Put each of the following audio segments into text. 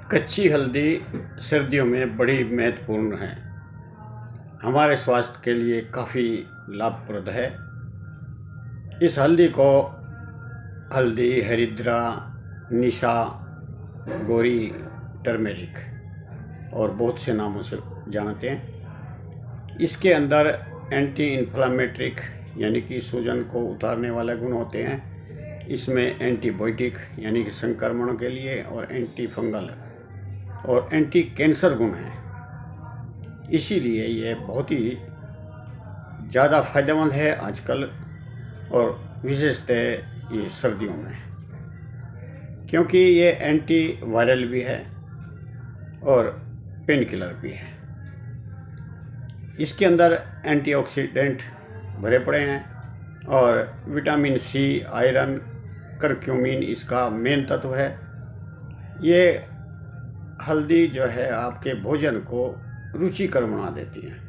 कच्ची हल्दी सर्दियों में बड़ी महत्वपूर्ण है। हमारे स्वास्थ्य के लिए काफ़ी लाभप्रद है। इस हल्दी को हल्दी, हरिद्रा, निशा, गोरी, टर्मेरिक और बहुत से नामों से जानते हैं। इसके अंदर एंटी इन्फ्लामेटरी यानी कि सूजन को उतारने वाले गुण होते हैं। इसमें एंटीबायोटिक यानी कि संक्रमणों के लिए और एंटी फंगल और एंटी कैंसर गुण हैं। इसीलिए ये बहुत ही ज़्यादा फायदेमंद है आजकल, और विशेषतः ये सर्दियों में, क्योंकि ये एंटी वायरल भी है और पेन किलर भी है। इसके अंदर एंटीऑक्सीडेंट भरे पड़े हैं और विटामिन सी, आयरन, करक्यूमिन इसका मेन तत्व है। ये हल्दी जो है आपके भोजन को रुचिकर बना देती है।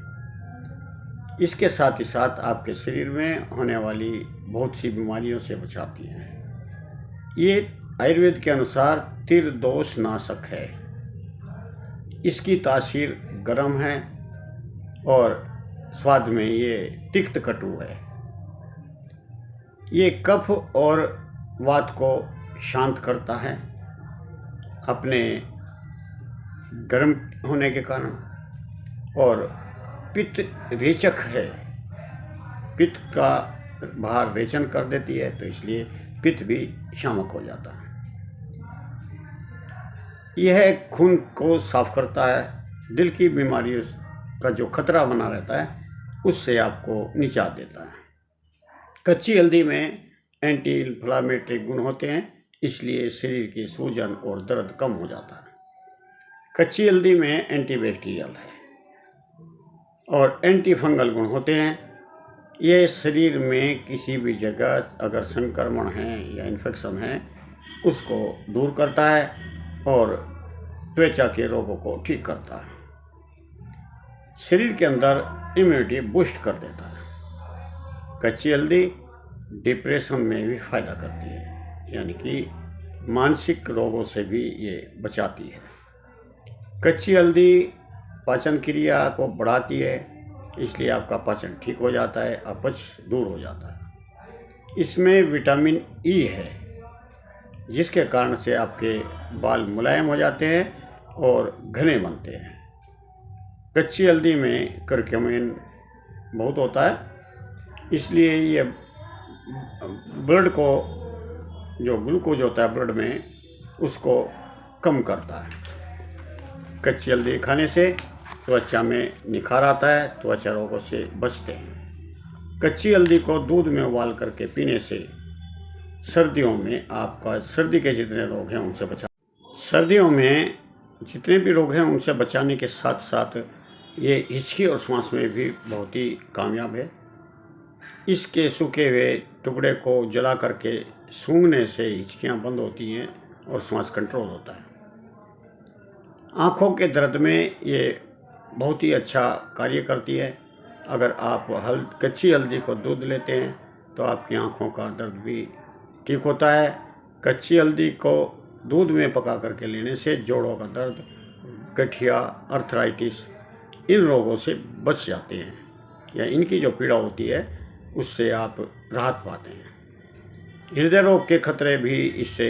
इसके साथ ही साथ आपके शरीर में होने वाली बहुत सी बीमारियों से बचाती है। ये आयुर्वेद के अनुसार त्रिदोष नाशक है। इसकी तासीर गर्म है और स्वाद में ये तिक्त कटु है। ये कफ और वात को शांत करता है अपने गर्म होने के कारण, और पित्त रेचक है। पित्त का भार रेचन कर देती है, तो इसलिए पित्त भी शामक हो जाता है। यह खून को साफ करता है। दिल की बीमारियों का जो खतरा बना रहता है उससे आपको निजात देता है। कच्ची हल्दी में एंटी इन्फ्लामेटरी गुण होते हैं, इसलिए शरीर की सूजन और दर्द कम हो जाता है। कच्ची हल्दी में एंटीबैक्टीरियल है और एंटी फंगल गुण होते हैं। ये शरीर में किसी भी जगह अगर संक्रमण है या इन्फेक्शन है उसको दूर करता है और त्वचा के रोगों को ठीक करता है। शरीर के अंदर इम्यूनिटी बूस्ट कर देता है। कच्ची हल्दी डिप्रेशन में भी फ़ायदा करती है, यानी कि मानसिक रोगों से भी ये बचाती है। कच्ची हल्दी पाचन क्रिया को बढ़ाती है, इसलिए आपका पाचन ठीक हो जाता है, अपच दूर हो जाता है। इसमें विटामिन ई है, जिसके कारण से आपके बाल मुलायम हो जाते हैं और घने बनते हैं। कच्ची हल्दी में करक्यूमिन बहुत होता है, इसलिए ये ब्लड को, जो ग्लूकोज होता है ब्लड में, उसको कम करता है। कच्ची हल्दी खाने से त्वचा में निखार आता है, त्वचा रोगों से बचते हैं। कच्ची हल्दी को दूध में उबाल करके पीने से सर्दियों में आपका सर्दी के जितने रोग हैं उनसे सर्दियों में जितने भी रोग हैं उनसे बचाने के साथ साथ ये हिचकी और श्वास में भी बहुत ही कामयाब है। इसके सूखे हुए टुकड़े को जला करके सूंघने से हिचकियाँ बंद होती हैं और श्वास कंट्रोल होता है। आँखों के दर्द में ये बहुत ही अच्छा कार्य करती है। अगर आप कच्ची हल्दी को दूध लेते हैं तो आपकी आँखों का दर्द भी ठीक होता है। कच्ची हल्दी को दूध में पका करके लेने से जोड़ों का दर्द, गठिया, अर्थराइटिस, इन रोगों से बच जाते हैं, या इनकी जो पीड़ा होती है उससे आप राहत पाते हैं। हृदय रोग के खतरे भी इससे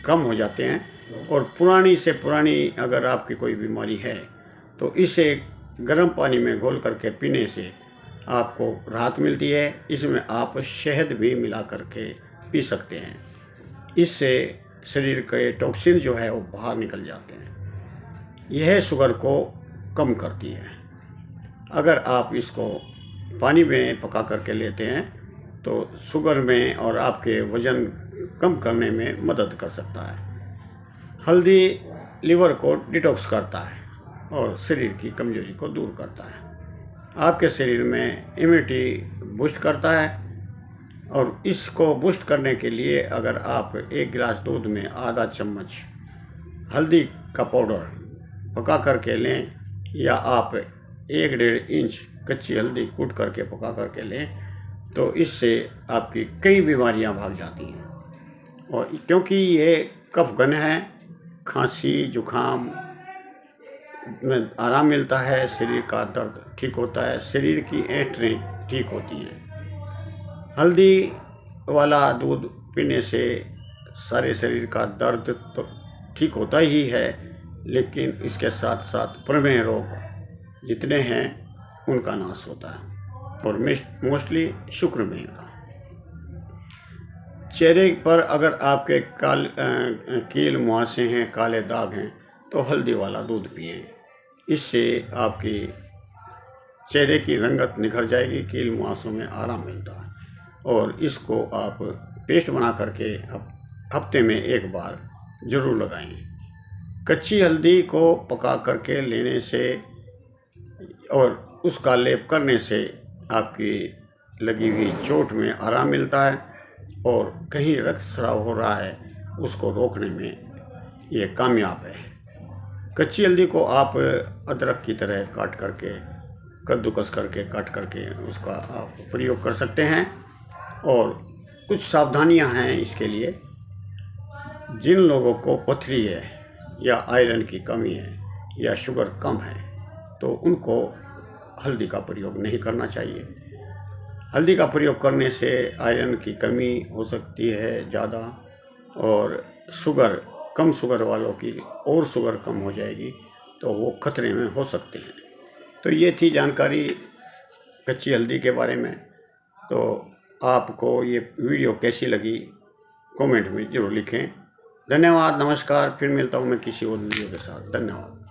कम हो जाते हैं, और पुरानी से पुरानी अगर आपकी कोई बीमारी है तो इसे गर्म पानी में घोल करके पीने से आपको राहत मिलती है। इसमें आप शहद भी मिला करके पी सकते हैं। इससे शरीर के टॉक्सिन जो है वो बाहर निकल जाते हैं। यह शुगर को कम करती है। अगर आप इसको पानी में पका करके लेते हैं तो शुगर में और आपके वज़न कम करने में मदद कर सकता है। हल्दी लीवर को डिटॉक्स करता है और शरीर की कमजोरी को दूर करता है। आपके शरीर में इम्यूनिटी बूस्ट करता है, और इसको बूस्ट करने के लिए अगर आप 1 गिलास दूध में आधा चम्मच हल्दी का पाउडर पका करके लें, या आप 1-1.5 इंच कच्ची हल्दी कूट करके पका करके लें, तो इससे आपकी कई बीमारियां भाग जाती हैं। और क्योंकि ये कफ घन है खांसी जुखाम में आराम मिलता है, शरीर का दर्द ठीक होता है, शरीर की ऐंठनें ठीक होती हैं। हल्दी वाला दूध पीने से सारे शरीर का दर्द तो ठीक होता ही है, लेकिन इसके साथ साथ प्रमेह रोग जितने हैं उनका नाश होता है, और मोस्टली शुक्रमेह का। चेहरे पर अगर आपके कील मुहासे हैं, काले दाग हैं, तो हल्दी वाला दूध पिएं। इससे आपकी चेहरे की रंगत निखर जाएगी, कील मुहासों में आराम मिलता है। और इसको आप पेस्ट बना करके हफ्ते में एक बार ज़रूर लगाएं। कच्ची हल्दी को पका करके लेने से और उसका लेप करने से आपकी लगी हुई चोट में आराम मिलता है, और कहीं रक्तस्राव हो रहा है उसको रोकने में ये कामयाब है। कच्ची हल्दी को आप अदरक की तरह काट करके, कद्दूकस करके काट करके उसका आप प्रयोग कर सकते हैं। और कुछ सावधानियां हैं इसके लिए। जिन लोगों को पथरी है या आयरन की कमी है या शुगर कम है, तो उनको हल्दी का प्रयोग नहीं करना चाहिए। हल्दी का प्रयोग करने से आयरन की कमी हो सकती है ज़्यादा, और कम शुगर वालों की और शुगर कम हो जाएगी, तो वो खतरे में हो सकते हैं। तो ये थी जानकारी कच्ची हल्दी के बारे में। तो आपको ये वीडियो कैसी लगी कमेंट में ज़रूर लिखें। धन्यवाद, नमस्कार। फिर मिलता हूँ मैं किसी और वीडियो के साथ। धन्यवाद।